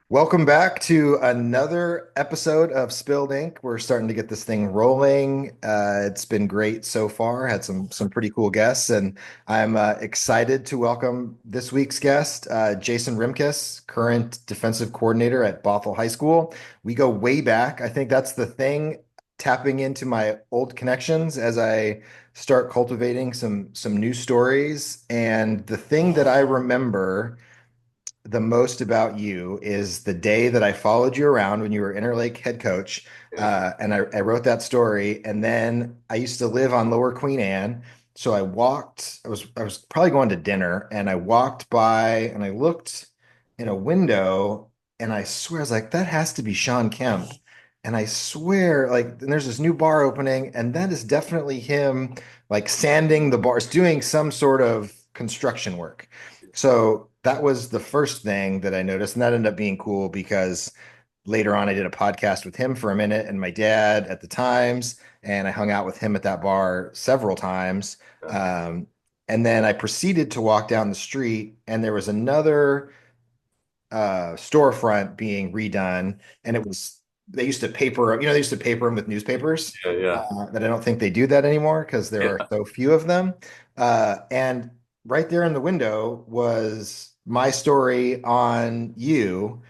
Welcome back to another episode of Spilled Ink. We're starting to get this thing rolling. It's been great so far. Had some pretty cool guests, and I'm excited to welcome this week's guest, Jason Rimkus, current defensive coordinator at Bothell High School. We go way back. I think that's the thing, tapping into my old connections as I start cultivating some new stories. And the thing that I remember the most about you is the day that I followed you around when you were Interlake head coach. Yeah. And I wrote that story. And then I used to live on Lower Queen Anne. So I was probably going to dinner and I walked by and I looked in a window and I swear I was like, that has to be Sean Kemp. And I swear, like, and there's this new bar opening, and that is definitely him, like sanding the bars, doing some sort of construction work. So that was the first thing that I noticed, and that ended up being cool because later on I did a podcast with him for a minute and my dad at the Times, and I hung out with him at that bar several times. Um, and then I proceeded to walk down the street, and there was another storefront being redone, and it was they used to paper, they used to paper them with newspapers. Yeah, yeah, That I don't think they do that anymore because there are yeah. so few of them. And right there in the window was my story on you,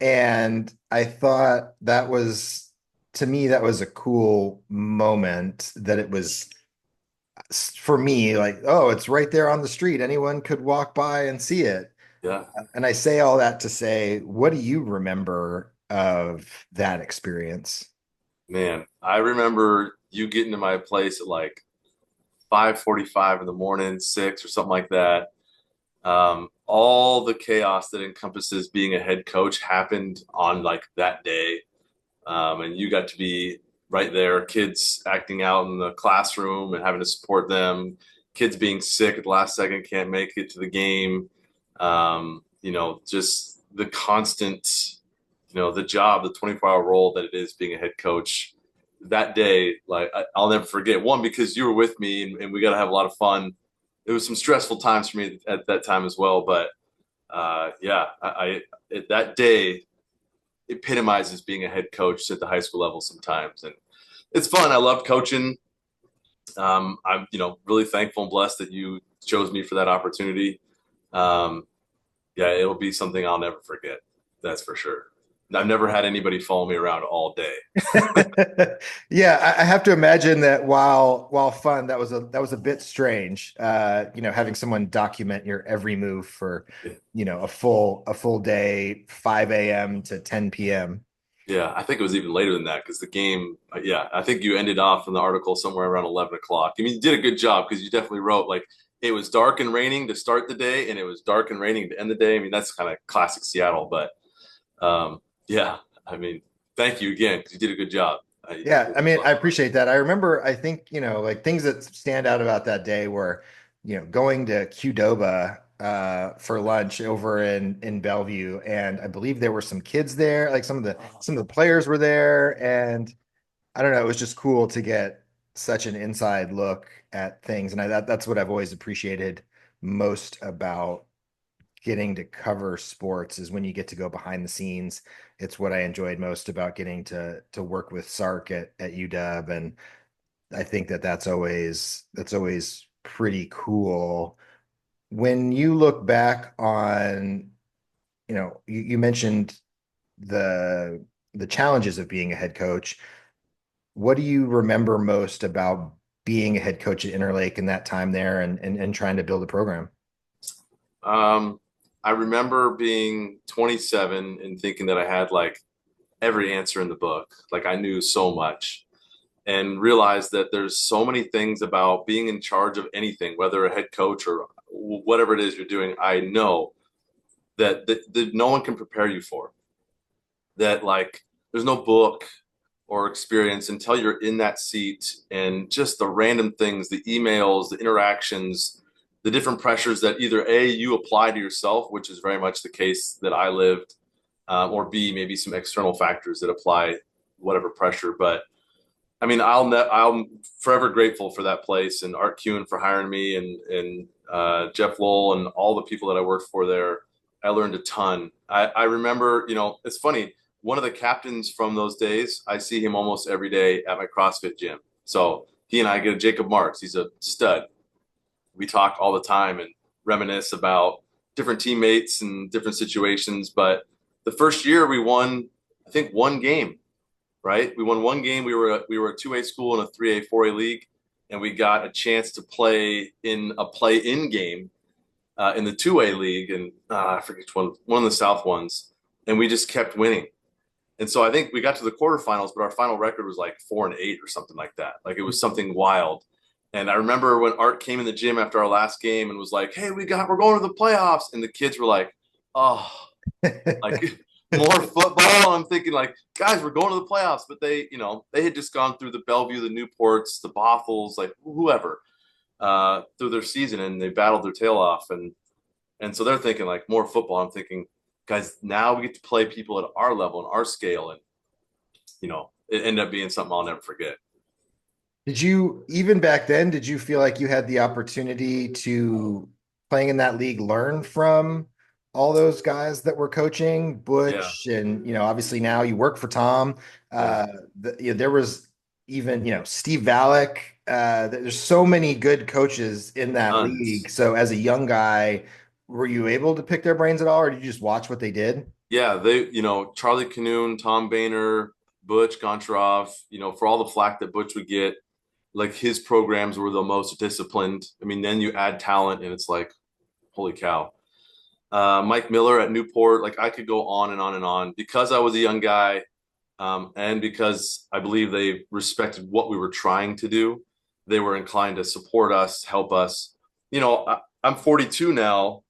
and I thought that was, to me, that was a cool moment that it was for me, like, oh, it's right there on the street. Anyone could walk by and see it. Yeah. And I say all that to say, what do you remember of that experience? Man, I remember you getting to my place at like 5:45 in the morning, 6 or something like that. All the chaos that encompasses being a head coach happened on like that day. And you got to be right there, kids acting out in the classroom and having to support them, kids being sick at the last second, can't make it to the game. Just the constant, the job, the 24-hour role that it is being a head coach. That day, like I'll never forget. One, because you were with me and we got to have a lot of fun. It was some stressful times for me at that time as well. But yeah, that day epitomizes being a head coach at the high school level sometimes. And it's fun. I love coaching. I'm, really thankful and blessed that you chose me for that opportunity. Um, yeah, it'll be something I'll never forget. That's for sure. I've never had anybody follow me around all day. Yeah, I have to imagine that while fun, that was a bit strange. Having someone document your every move for, a full day, 5 a.m. to 10 p.m. Yeah, I think it was even later than that because the game, yeah, I think you ended off in the article somewhere around 11 o'clock. I mean, you did a good job because you definitely wrote like it was dark and raining to start the day and it was dark and raining to end the day. I mean, that's kind of classic Seattle, but yeah, I mean, thank you again because you did a good job. Yeah, I mean, I appreciate that. I remember, I think, like things that stand out about that day were, going to Qdoba for lunch over in Bellevue, and I believe there were some kids there, like some of the players were there, and I don't know, it was just cool to get such an inside look at things, and that's what I've always appreciated most about getting to cover sports is when you get to go behind the scenes. It's what I enjoyed most about getting to work with Sark at UW, and I think that's always pretty cool. When you look back on, you mentioned the the challenges of being a head coach. What do you remember most about being a head coach at Interlake and that time there and trying to build a program? Um, I remember being 27 and thinking that I had like every answer in the book. Like I knew so much and realized that there's so many things about being in charge of anything, whether a head coach or whatever it is you're doing. I know that no one can prepare you for that. Like there's no book or experience until you're in that seat and just the random things, the emails, the interactions, the different pressures that either A, you apply to yourself, which is very much the case that I lived, or B, maybe some external factors that apply whatever pressure. But I mean, I'm forever grateful for that place and Art Kuhn for hiring me and Jeff Lowell and all the people that I worked for there. I learned a ton. I remember, it's funny. One of the captains from those days, I see him almost every day at my CrossFit gym. So he and I get Jacob Marks. He's a stud. We talk all the time and reminisce about different teammates and different situations. But the first year we won, I think, one game, right? We won one game. We were a 2A school in a 3A, 4A league, and we got a chance to play in a play-in game in the 2A league, and I forget which one of the South ones, and we just kept winning. And so I think we got to the quarterfinals, but our final record was like 4-8 or something like that. Like it was something wild. And I remember when Art came in the gym after our last game and was like, "Hey, we're going to the playoffs," and the kids were like, "Oh, like more football." I'm thinking like, guys, we're going to the playoffs, but they had just gone through the Bellevue, the Newports, the Bothells, like whoever, through their season, and they battled their tail off, and so they're thinking like more football. I'm thinking, guys, now we get to play people at our level and our scale, and it ended up being something I'll never forget. Did you, even back then, did you feel like you had the opportunity to, playing in that league, learn from all those guys that were coaching, Yeah, Butch, and obviously now you work for Tom. yeah, There was even Steve Valek. There's so many good coaches in that league. tons. So as a young guy, were you able to pick their brains at all, or did you just watch what they did? Yeah, Charlie Canoon, Tom Boehner, Butch Goncharov, for all the flack that Butch would get, like his programs were the most disciplined. I mean, then you add talent and it's like, holy cow. Mike Miller at Newport, like I could go on and on and on because I was a young guy, and because I believe they respected what we were trying to do. They were inclined to support us, help us. I'm 42 now,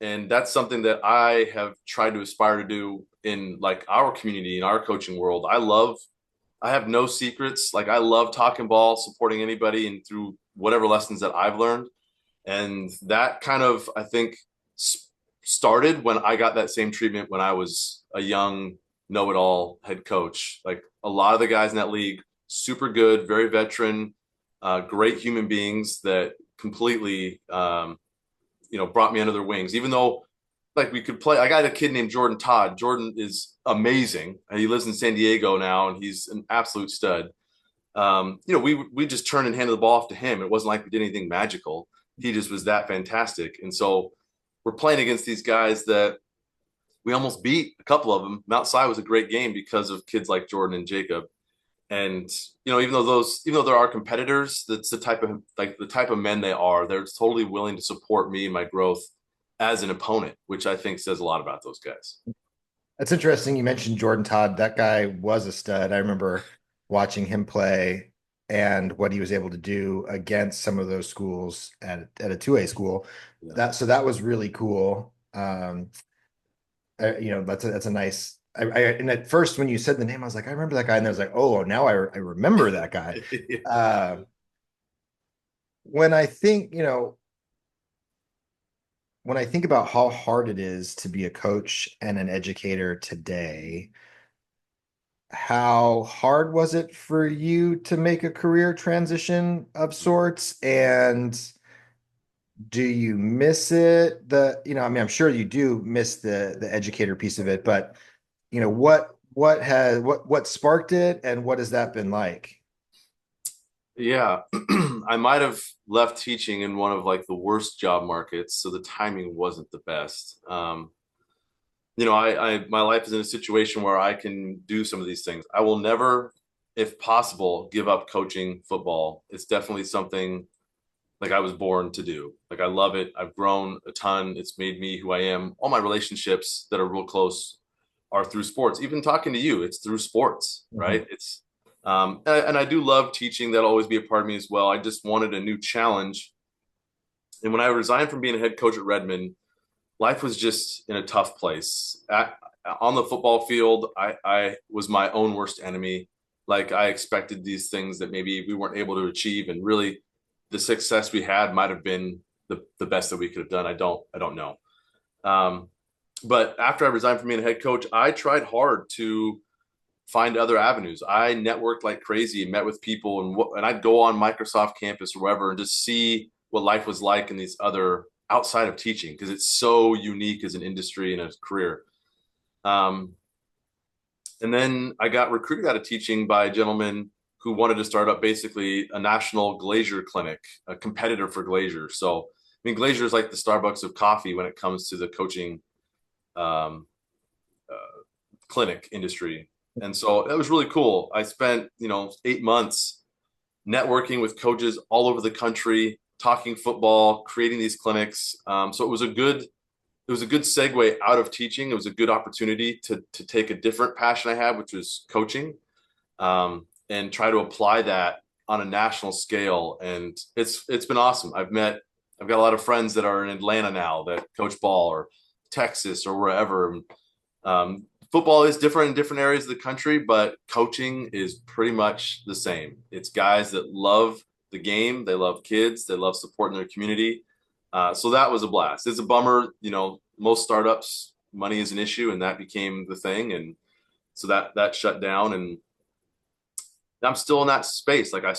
and that's something that I have tried to aspire to do in like our community, in our coaching world. I have no secrets. Like I love talking ball, supporting anybody, and through whatever lessons that I've learned. And that kind of, I think, started when I got that same treatment when I was a young know-it-all head coach. Like a lot of the guys in that league, super good, very veteran, great human beings that completely, brought me under their wings. Even though, like, we could play. I got a kid named Jordan Todd. Jordan is amazing. He lives in San Diego now, and he's an absolute stud. We just turned and handed the ball off to him. It wasn't like we did anything magical. He just was that fantastic. And so we're playing against these guys that we almost beat a couple of them. Mount Si was a great game because of kids like Jordan and Jacob. And even though there are competitors, that's the type of men they are. They're totally willing to support me and my growth as an opponent, which I think says a lot about those guys. That's interesting. You mentioned Jordan Todd. That guy was a stud. I remember watching him play and what he was able to do against some of those schools at a 2A school. Yeah. That was really cool. That's a nice. And at first when you said the name, I was like, I remember that guy, and I was like, oh, now I remember that guy. Uh, when I think, when I think about how hard it is to be a coach and an educator today, how hard was it for you to make a career transition of sorts? And do you miss it? I mean, I'm sure you do miss the educator piece of it, but what sparked it, and what has that been like? Yeah, I might have left teaching in one of like the worst job markets, so the timing wasn't the best. My life is in a situation where I can do some of these things. I will never, if possible, give up coaching football. It's definitely something like I was born to do. Like I love it. I've grown a ton. It's made me who I am. All my relationships that are real close are through sports. Even talking to you, it's through sports, Mhm. right? And I do love teaching. That'll always be a part of me as well. I just wanted a new challenge. And when I resigned from being a head coach at Redmond, life was just in a tough place. On the football field, I was my own worst enemy. Like I expected these things that maybe we weren't able to achieve, and really, the success we had might have been the best that we could have done. I don't know. Um, but after I resigned from being a head coach, I tried hard to find other avenues. I networked like crazy and met with people, and I'd go on Microsoft campus or wherever and just see what life was like in these other outside of teaching because it's so unique as an industry and a career. Um, and then I got recruited out of teaching by a gentleman who wanted to start up basically a national glazier clinic, a competitor for glazier. So, I mean, glazier is like the Starbucks of coffee when it comes to the coaching um, uh, clinic industry. And so that was really cool. I spent, 8 months networking with coaches all over the country, talking football, creating these clinics. So it was a good segue out of teaching. It was a good opportunity to take a different passion I had, which was coaching, and try to apply that on a national scale. And it's been awesome. I've got a lot of friends that are in Atlanta now that coach ball, or Texas, or wherever. Football is different in different areas of the country, but coaching is pretty much the same. It's guys that love the game, they love kids, they love supporting their community. So that was a blast. It's a bummer, most startups, money is an issue, and that became the thing, and so that shut down. And I'm still in that space. Like I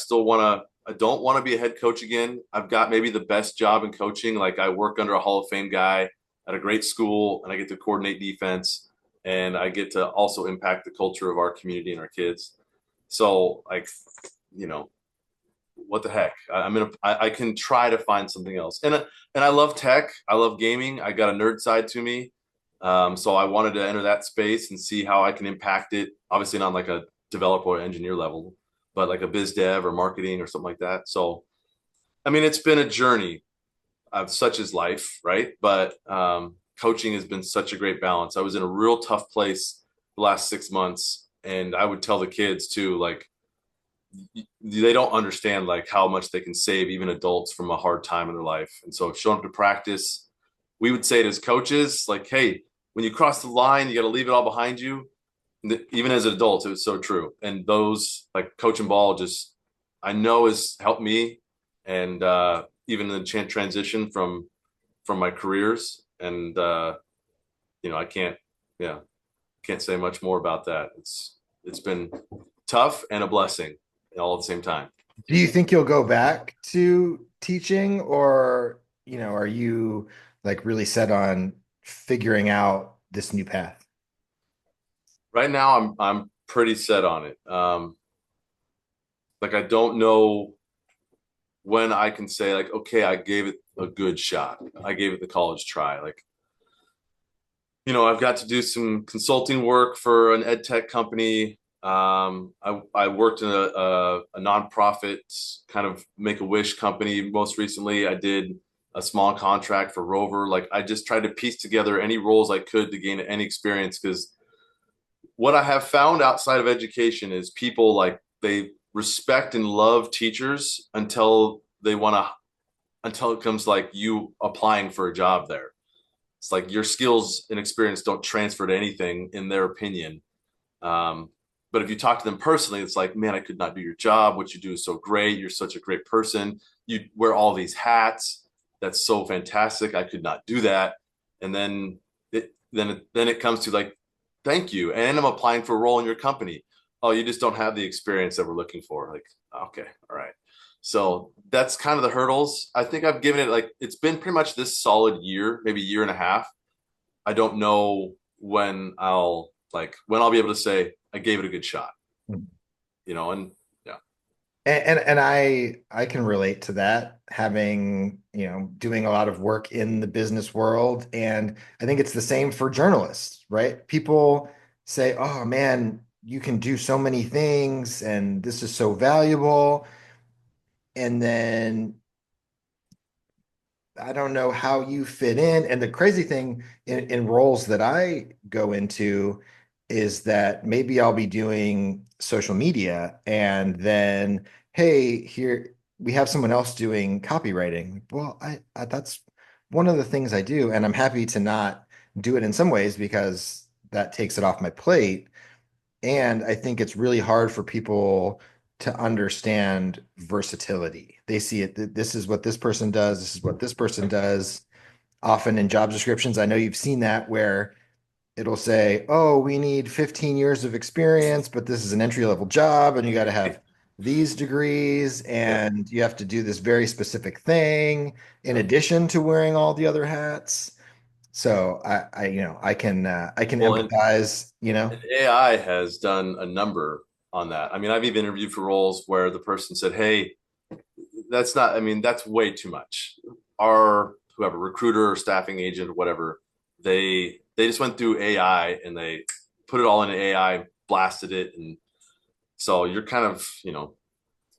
don't want to be a head coach again. I've got maybe the best job in coaching. Like I work under a Hall of Fame guy at a great school, and I get to coordinate defense, and I get to also impact the culture of our community and our kids. So like, you know, what the heck? I can try to find something else. And I love tech. I love gaming. I got a nerd side to me. So I wanted to enter that space and see how I can impact it. Obviously not like a developer or engineer level, but like a biz dev or marketing or something like that. So I mean, it's been a journey of such as life, right? But coaching has been such a great balance. I was in a real tough place the last 6 months, and I would tell the kids too, like they don't understand like how much they can save even adults from a hard time in their life. And so showing up to practice, we would say it as coaches, like, hey, when you cross the line, you got to leave it all behind you. Even as adults, it was so true. And those like coaching ball just I know has helped me, and even in the transition from my careers. And I yeah, can't say much more about that. It's been tough and a blessing all at the same time. Do you think you'll go back to teaching, or, are you like really set on figuring out this new path? Right now, I'm pretty set on it. Like I don't know when I can say like, okay, I gave it a good shot. I gave it the college try. Like, I've got to do some consulting work for an ed tech company. I worked in a nonprofit kind of make a wish company. Most recently, I did a small contract for Rover. Like I just tried to piece together any roles I could to gain any experience, because what I have found outside of education is people like they respect and love teachers until it comes like you applying for a job there. It's like your skills and experience don't transfer to anything in their opinion. But if you talk to them personally, it's like, man, I could not do your job. What you do is so great. You're such a great person. You wear all these hats. That's so fantastic. I could not do that. And then it comes to like, thank you. And I'm applying for a role in your company. Oh, you just don't have the experience that we're looking for. Like, okay, all right. So that's kind of the hurdles. I think I've given it like it's been pretty much this solid year, maybe year and a half. I don't know when I'll be able to say I gave it a good shot, and yeah. And I can relate to that, having, doing a lot of work in the business world. And I think it's the same for journalists, right? People say, oh man, you can do so many things and this is so valuable. And then I don't know how you fit in. And the crazy thing in roles that I go into is that maybe I'll be doing social media, and then, hey, here we have someone else doing copywriting. Well, I that's one of the things I do, and I'm happy to not do it in some ways because that takes it off my plate. And I think it's really hard for people to understand versatility. They see it, this is what this person does, this is what this person does. Often in job descriptions, I know you've seen that where it'll say, oh, we need 15 years of experience, but this is an entry level job and you got to have these degrees Yep. and you have to do this very specific thing in Yep. addition to wearing all the other hats. So I can Well, empathize, and AI has done a number on that. I mean, I've even interviewed for roles where the person said, "Hey, that's not. I mean, that's way too much." Our whoever recruiter or staffing agent or whatever, they just went through AI and they put it all in AI, blasted it, and so you're kind of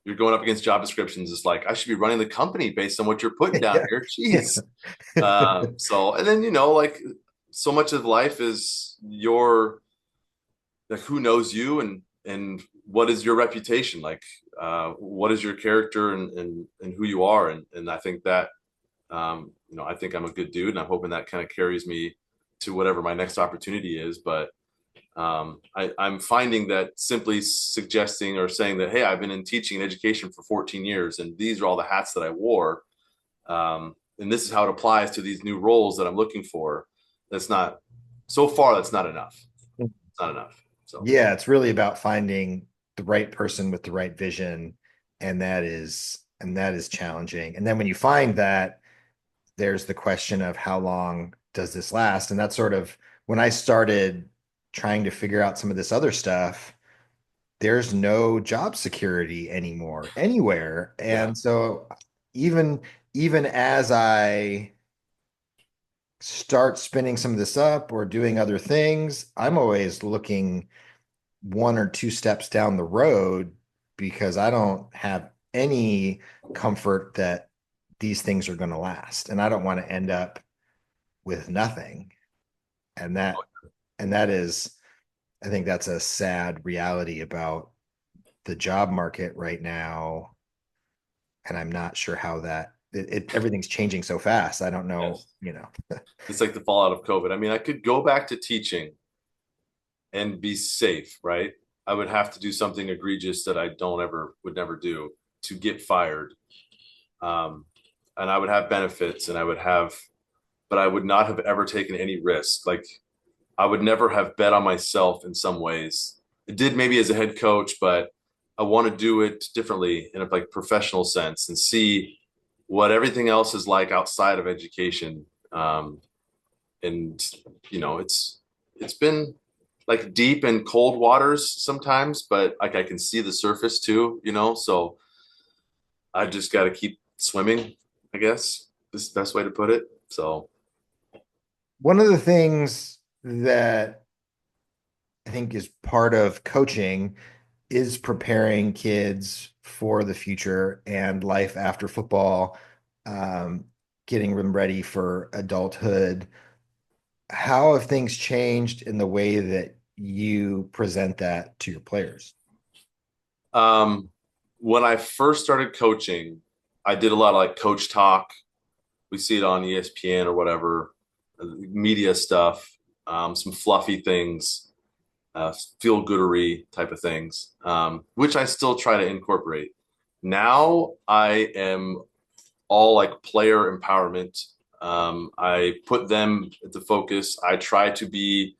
you're going up against job descriptions. It's like I should be running the company based on what you're putting down yeah. here. Yeah. Jeez. So and then like so much of life is your like who knows you and what is your reputation like what is your character and who you are and I think that I think I'm a good dude and I'm hoping that kind of carries me to whatever my next opportunity is but I'm finding that simply suggesting or saying that hey I've been in teaching and education for 14 years and these are all the hats that I wore and this is how it applies to these new roles that I'm looking for that's not so far that's not enough it's not enough so Yeah, it's really about finding the right person with the right vision, and that is challenging. And then when you find that, there's the question of how long does this last? And that's sort of when I started trying to figure out some of this other stuff, there's no job security anymore anywhere. yeah And so even even as I start spinning some of this up or doing other things, I'm always looking one or two steps down the road because I don't have any comfort that these things are going to last. And I don't want to end up with nothing. And that is, I think that's a sad reality about the job market right now. And I'm not sure how everything's changing so fast. I don't know, yes you know. it's like the fallout of COVID. I mean, I could go back to teaching and be safe, right? I would have to do something egregious that I don't ever would never do to get fired. Um, and I would have benefits and I would have, but I would not have ever taken any risk. Like I would never have bet on myself in some ways. I did maybe as a head coach, but I want to do it differently in a like professional sense and see what everything else is like outside of education. And it's been like deep and cold waters sometimes, but like I can see the surface too. So I just got to keep swimming, I guess is the best way to put it. So One of the things that I think is part of coaching is preparing kids for the future and life after football, um, getting them ready for adulthood. How have things changed in the way that you present that to your players? um, when I first started coaching, I did a lot of like coach talk. We see it on ESPN or whatever, media stuff, some fluffy things, feel goodery type of things, which I still try to incorporate. Now I am all like player empowerment. I put them at the focus. I try to be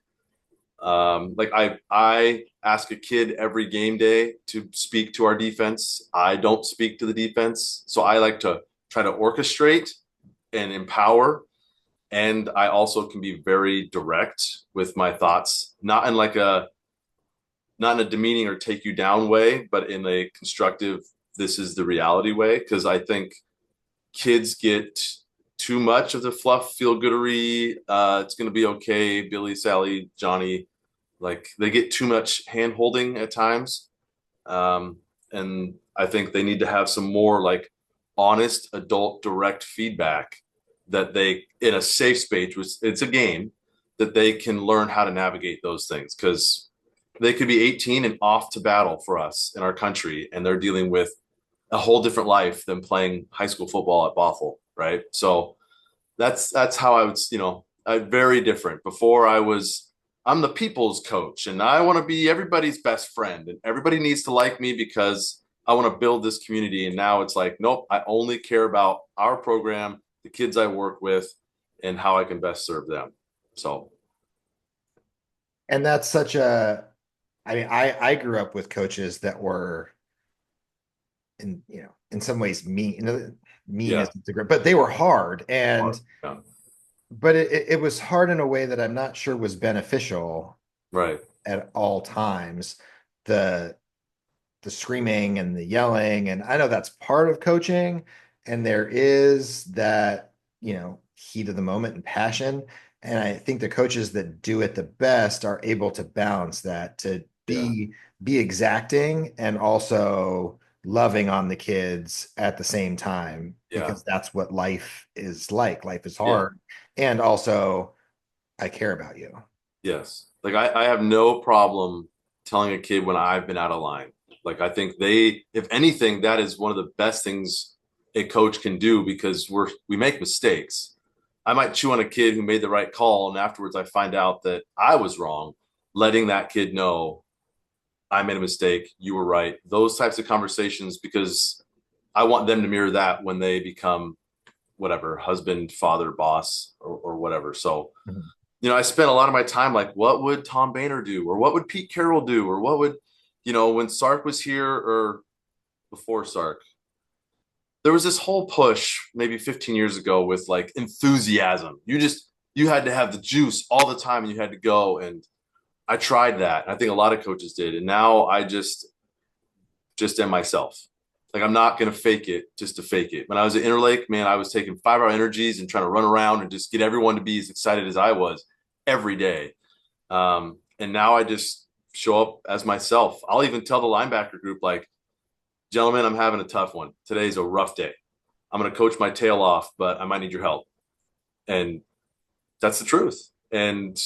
like I ask a kid every game day to speak to our defense. I don't speak to the defense, so I like to try to orchestrate and empower. And I also can be very direct with my thoughts, not in a demeaning or take you down way, but in a constructive, this is the reality way. Because I think kids get too much of the fluff, feel goodery. It's going to be okay. Billy, Sally, Johnny, like they get too much hand holding at times. Um, and I think they need to have some more like honest adult direct feedback that they in a safe space, which it's a game that they can learn how to navigate those things because they could be 18 and off to battle for us in our country and they're dealing with a whole different life than playing high school football at Bothell, right? So that's how I would, very different. Before I'm the people's coach and I want to be everybody's best friend and everybody needs to like me because I want to build this community. And now it's like, nope, I only care about our program, the kids I work with, and how I can best serve them. So, And that's such a, I mean, I grew up with coaches that were in, in some ways mean, mean Yeah. isn't the great, but they were hard. Hard. And, Yeah. but it was hard in a way that I'm not sure was beneficial Right. at all times. The, the screaming and the yelling. And I know that's part of coaching. And there is that, heat of the moment and passion. And I think the coaches that do it the best are able to balance that, to Yeah. be exacting and also loving on the kids at the same time, Yeah. because that's what life is like. Life is Yeah. hard. And also, I care about you. Yes. Like I have no problem telling a kid when I've been out of line. Like I think they, if anything, that is one of the best things a coach can do because we make mistakes. I might chew on a kid who made the right call, and afterwards I find out that I was wrong. Letting that kid know I made a mistake, you were right. Those types of conversations, because I want them to mirror that when they become whatever, husband, father, boss, or whatever. So Mhm. I spent a lot of my time like, what would Tom Boehner do? Or what would Pete Carroll do? Or what would, when Sark was here or before Sark, there was this whole push maybe 15 years ago with like enthusiasm. You had to have the juice all the time and you had to go. And I tried that. I think a lot of coaches did. And now I just am myself. Like I'm not gonna fake it just to fake it. When I was at Interlake, man, I was taking 5-hour energies and trying to run around and just get everyone to be as excited as I was every day. And now I just show up as myself. I'll even tell the linebacker group, like, gentlemen, I'm having a tough one. Today's a rough day. I'm going to coach my tail off, but I might need your help. And that's the truth. And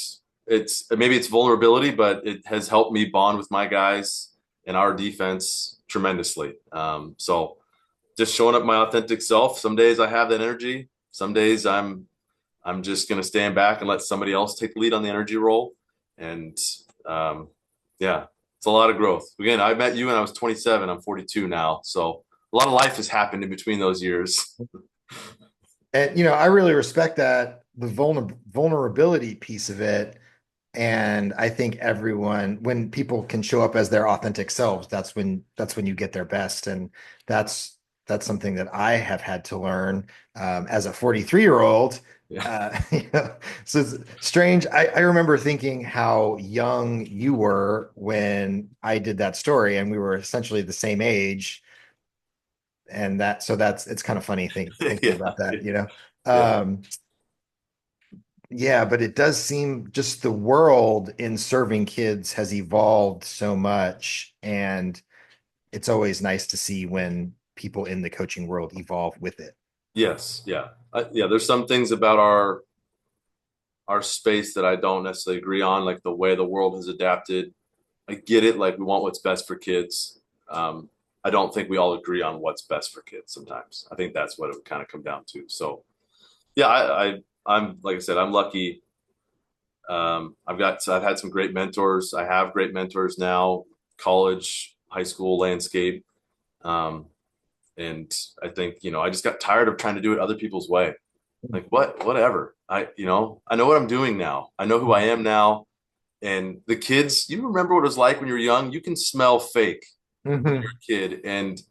maybe it's vulnerability, but it has helped me bond with my guys and our defense tremendously. So just showing up my authentic self. Some days I have that energy. Some days I'm just going to stand back and let somebody else take the lead on the energy role. And um, yeah, it's a lot of growth. Again, I met you when I was 27. I'm 42 now. So a lot of life has happened in between those years. And I really respect that, the vulnerability piece of it. And I think everyone, when people can show up as their authentic selves, that's when you get their best. And that's that's something that I have had to learn as a 43-year-old. Yeah. So it's strange. I remember thinking how young you were when I did that story, and we were essentially the same age. And it's kind of funny thinking Yeah. about that. Yeah. Um, yeah, but it does seem just the world in serving kids has evolved so much, and it's always nice to see when people in the coaching world evolve with it. Yes. Yeah. Yeah. There's some things about our space that I don't necessarily agree on, like the way the world has adapted. I get it. Like we want what's best for kids. I don't think we all agree on what's best for kids sometimes. I think that's what it would kind of come down to. So yeah, I'm like I said, I'm lucky. I've had some great mentors. I have great mentors now, college, high school, landscape. Um, and I think, I just got tired of trying to do it other people's way. Like whatever. I know what I'm doing now. I know who I am now. And the kids, you remember what it was like when you were young? You can smell fake when Mhm. you're a kid. And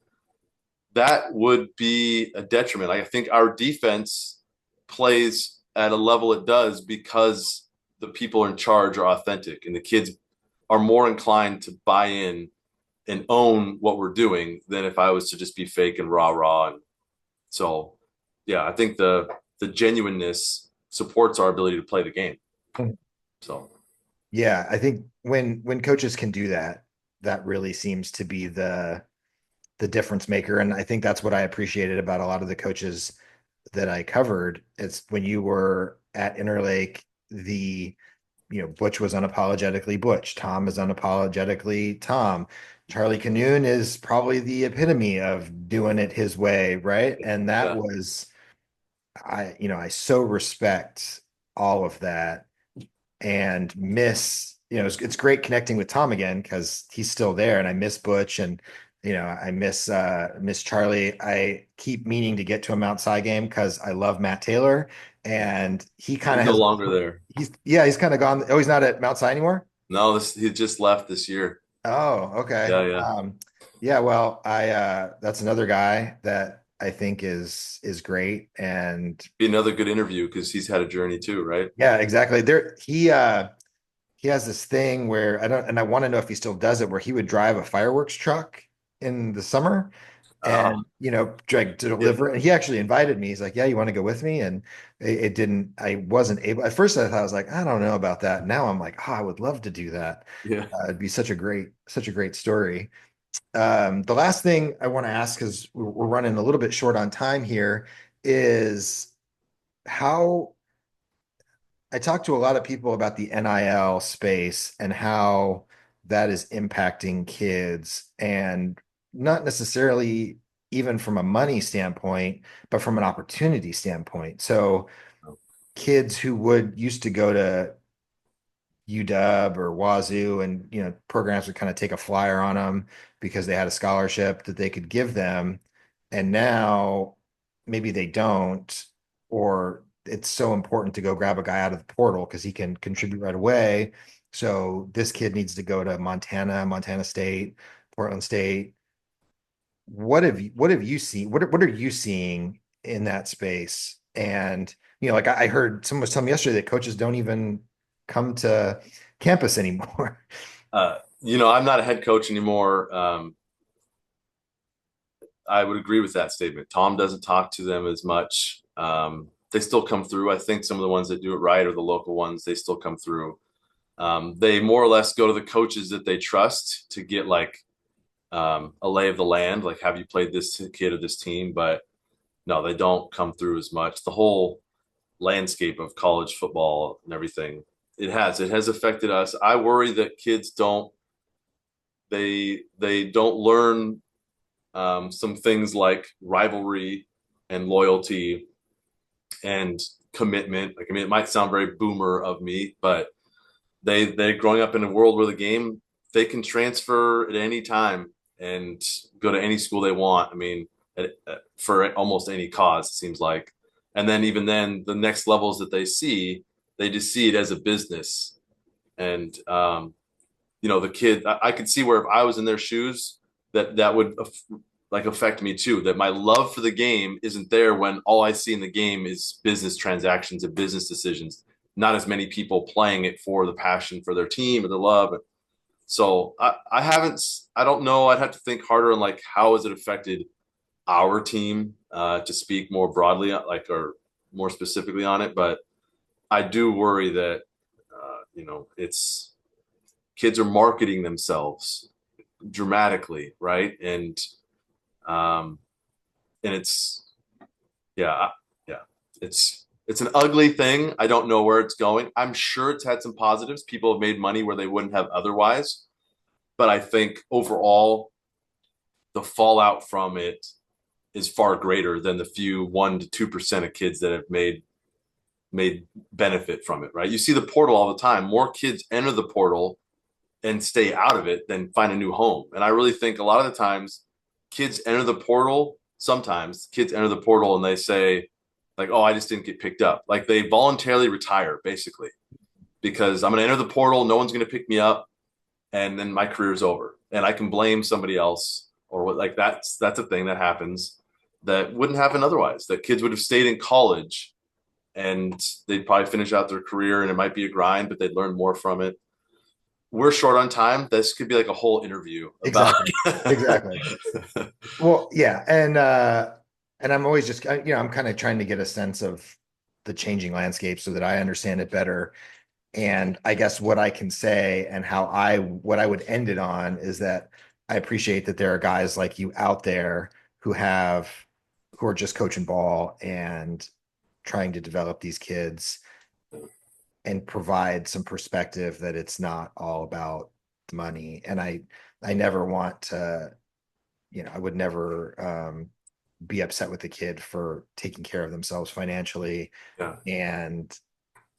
that would be a detriment. I think our defense plays at a level it does because the people in charge are authentic and the kids are more inclined to buy in and own what we're doing than if I was to just be fake and rah. And so, yeah, I think the genuineness supports our ability to play the game. So, Yeah, I think when coaches can do that, that really seems to be the difference maker. And I think that's what I appreciated about a lot of the coaches that I covered. It's when you were at Interlake, Butch was unapologetically Butch. Tom is unapologetically Tom. Charlie Canoon is probably the epitome of doing it his way, right? And that yeah, was, I so respect all of that and miss, it's great connecting with Tom again because he's still there, and I miss Butch, and I miss Charlie. I keep meaning to get to a Mount Si game because I love Matt Taylor, and he kind he's of no has longer there. he's kind of gone. Oh, he's not at Mount Si anymore. No, he just left this year. Oh, okay. Yeah, yeah. Yeah, well, I that's another guy that I think is great. And Be another good interview because he's had a journey too, right? yeah, exactly. He has this thing where I want to know if he still does it, where he would drive a fireworks truck in the summer Uh, and drag to yeah, deliver. And he actually invited me. He's like, "Yeah, you want to go with me?" And it didn't. I wasn't able. At first, I thought I was like, I don't know about that. Now I'm like, oh, I would love to do that. yeah. It'd be such a great story. The last thing I want to ask, because we're running a little bit short on time here, is how I talk to a lot of people about the NIL space and how that is impacting kids, and not necessarily even from a money standpoint, but from an opportunity standpoint. So kids who would used to go to UW or Wazoo, and programs would kind of take a flyer on them because they had a scholarship that they could give them, and now maybe they don't, or it's so important to go grab a guy out of the portal because he can contribute right away. So this kid needs to go to Montana State, Portland State. What have you seen? What are you seeing in that space? And like I heard someone was telling me yesterday that coaches don't even come to campus anymore. I'm not a head coach anymore. I would agree with that statement. Tom doesn't talk to them as much. They still come through. I think some of the ones that do it right are the local ones. They still come through. They more or less go to the coaches that they trust to get like a lay of the land, like have you played this kid or this team? But no, they don't come through as much. The whole landscape of college football and everything, it has affected us. I worry that kids don't learn some things like rivalry and loyalty and commitment. Like, I mean, it might sound very boomer of me, but they're growing up in a world where the game, they can transfer at any time and go to any school they want. I mean, for almost any cause, it seems like. And then even then, the next levels that they see, they just see it as a business. And the kid, I could see where if I was in their shoes, that would like affect me too. That my love for the game isn't there when all I see in the game is business transactions and business decisions. Not as many people playing it for the passion for their team or the love. So I haven't. I don't know. I'd have to think harder on like how has it affected our team to speak more broadly, like or more specifically on it. But I do worry that it's kids are marketing themselves dramatically, right? Um, and it's yeah, yeah, it's an ugly thing. I don't know where it's going. I'm sure it's had some positives. People have made money where they wouldn't have otherwise, but I think overall the fallout from it is far greater than the few 1 to 2% of kids that have made benefit from it, right? You see the portal all the time. More kids enter the portal and stay out of it than find a new home. And I really think a lot of the times kids enter the portal, sometimes kids enter the portal and they say, like, oh, I just didn't get picked up. Like they voluntarily retire basically because I'm going to enter the portal. No one's going to pick me up. And then my career is over and I can blame somebody else or what, like that's a thing that happens that wouldn't happen otherwise, that kids would have stayed in college and they'd probably finish out their career and it might be a grind, but they'd learn more from it. We're short on time. This could be like a whole interview about. Exactly. Exactly. Well, yeah, and I'm always just I'm kind of trying to get a sense of the changing landscape so that I understand it better. And I guess what I can say and what I would end it on is that I appreciate that there are guys like you out there who are just coaching ball and trying to develop these kids and provide some perspective that it's not all about the money. And I never want to, I would never be upset with the kid for taking care of themselves financially. Yeah, And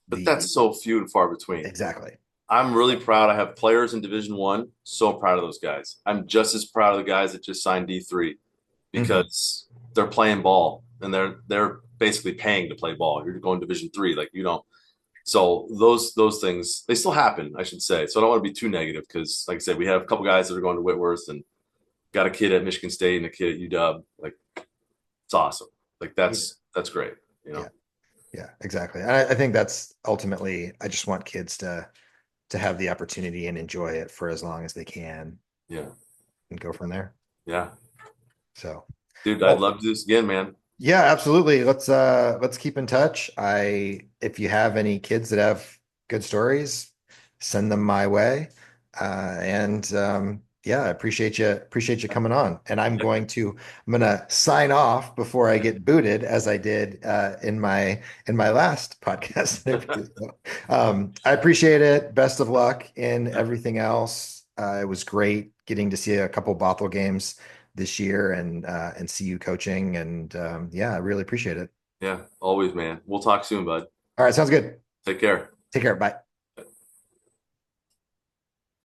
but the that's so few and far between. exactly. I'm really proud. I have players in Division One. So proud of those guys. I'm just as proud of the guys that just signed D3 Mhm. because they're playing ball and they're basically paying to play ball. You're going Division 3, like you don't. So those things they still happen, I should say. So I don't want to be too negative because, like I said, we have a couple guys that are going to Whitworth and got a kid at Michigan State and a kid at UW. Like it's awesome. Like Yeah, that's great. You yeah, know. yeah, exactly. And I think that's ultimately, I just want kids to have the opportunity and enjoy it for as long as they can Yeah. and go from there. Yeah. So, Dude, I'd well, love to do this again, man. yeah, absolutely. Let's keep in touch. If you have any kids that have good stories, send them my way. And yeah, I appreciate you coming on. And I'm gonna sign off before I get booted as I did in my last podcast interview. So, I appreciate it. Best of luck in everything else. It was great getting to see a couple Bothell games this year and see you coaching. And yeah, I really appreciate it. Yeah, always, man. We'll talk soon, bud. All right, sounds good. Take care. Take care. Bye.